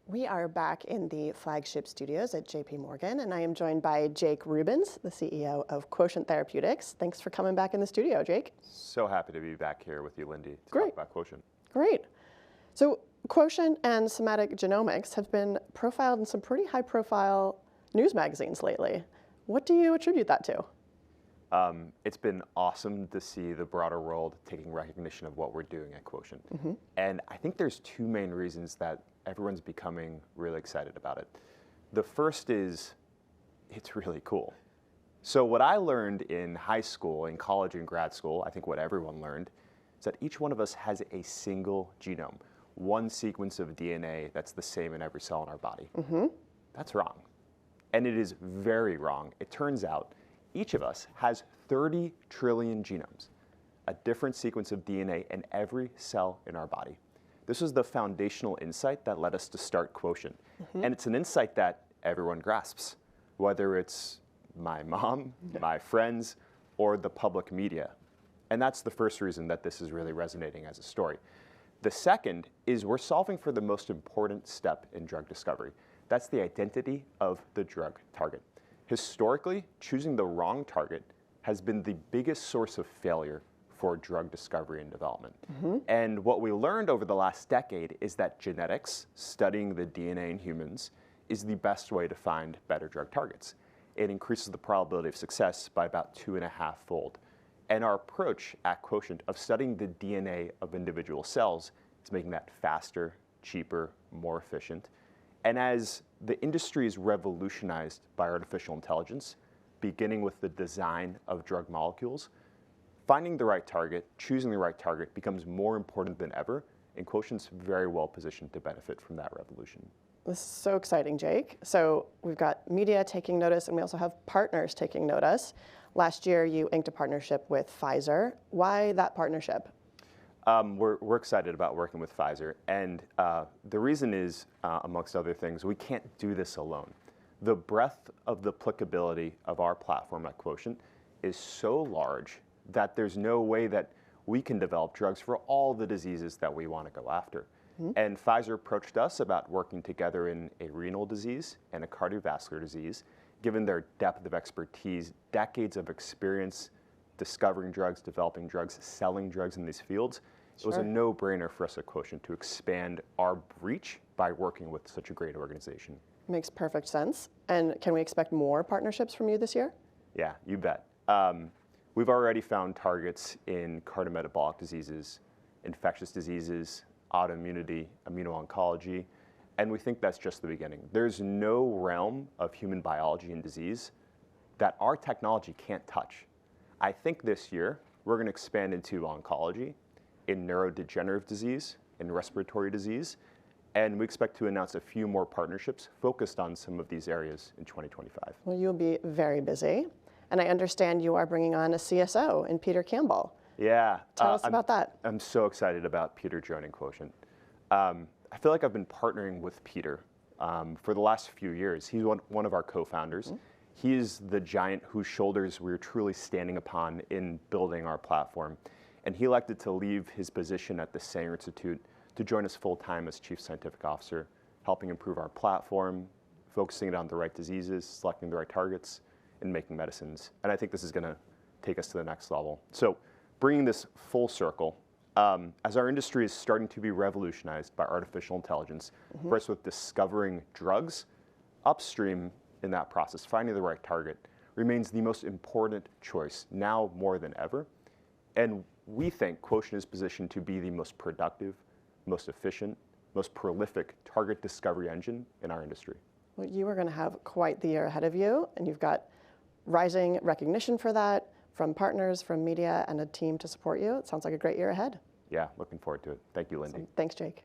We are back in the Flagship studios at JP Morgan, and I am joined by Jake Rubens, the CEO of Quotient Therapeutics. Thanks for coming back in the studio, Jake. So happy to be back here with you, Lindy, to Great. talk about Quotient. Great. So Quotient and Somatic Genomics have been profiled in some pretty high-profile news magazines lately. What do you attribute that to? It's been awesome to see the broader world taking recognition of what we're doing at Quotient. And I think there's two main reasons that everyone's becoming really excited about it. The first is it's really cool. So what I learned in high school, in college, and grad school, I think what everyone learned, is that each one of us has a single genome, one sequence of DNA that's the same in every cell in our body. That's wrong. And it is very wrong. It turns out each of us has 30 trillion genomes, a different sequence of DNA in every cell in our body. This was the foundational insight that led us to start Quotient. And it's an insight that everyone grasps, whether it's my mom, my friends, or the public media. And that's the first reason that this is really resonating as a story. The second is we're solving for the most important step in drug discovery. That's the identity of the drug target. Historically, choosing the wrong target has been the biggest source of failure for drug discovery and development. And what we learned over the last decade is that genetics, studying the DNA in humans, is the best way to find better drug targets. It increases the probability of success by about 2.5-fold. And our approach at Quotient of studying the DNA of individual cells is making that faster, cheaper, more efficient. And as the industry is revolutionized by artificial intelligence, beginning with the design of drug molecules, finding the right target, choosing the right target becomes more important than ever, and Quotient's very well positioned to benefit from that revolution. This is so exciting, Jake. So we've got media taking notice, and we also have partners taking notice. Last year, you inked a partnership with Pfizer. Why that partnership? We're excited about working with Pfizer, and the reason is, amongst other things, we can't do this alone. The breadth of the applicability of our platform at Quotient is so large that there's no way that we can develop drugs for all the diseases that we want to go after. And Pfizer approached us about working together in a renal disease and a cardiovascular disease, given their depth of expertise, decades of experience discovering drugs, developing drugs, selling drugs in these fields. It was a no-brainer for us at Quotient to expand our reach by working with such a great organization. Makes perfect sense. And can we expect more partnerships from you this year? Yeah, you bet. We've already found targets in cardiometabolic diseases, infectious diseases, autoimmunity, immuno-oncology, and we think that's just the beginning. There's no realm of human biology and disease that our technology can't touch. I think this year we're going to expand into oncology, in neurodegenerative disease, in respiratory disease, and we expect to announce a few more partnerships focused on some of these areas in 2025. Well, you'll be very busy, and I understand you are bringing on a CSO in Peter Campbell. Yeah. Tell us about that. I'm so excited about Peter joining Quotient. I feel like I've been partnering with Peter for the last few years. He's one of our co-founders. He is the giant whose shoulders we're truly standing upon in building our platform. And he elected to leave his position at the Sanger Institute to join us full-time as Chief Scientific Officer, helping improve our platform, focusing it on the right diseases, selecting the right targets, and making medicines. And I think this is going to take us to the next level. So bringing this full circle, as our industry is starting to be revolutionized by artificial intelligence, first with discovering drugs, upstream in that process, finding the right target remains the most important choice now more than ever. And we think Quotient is positioned to be the most productive, most efficient, most prolific target discovery engine in our industry. Well, you are going to have quite the year ahead of you, and you've got rising recognition for that from partners, from media, and a team to support you. It sounds like a great year ahead. Yeah, looking forward to it. Thank you, Lindy. Awesome. Thanks, Jake.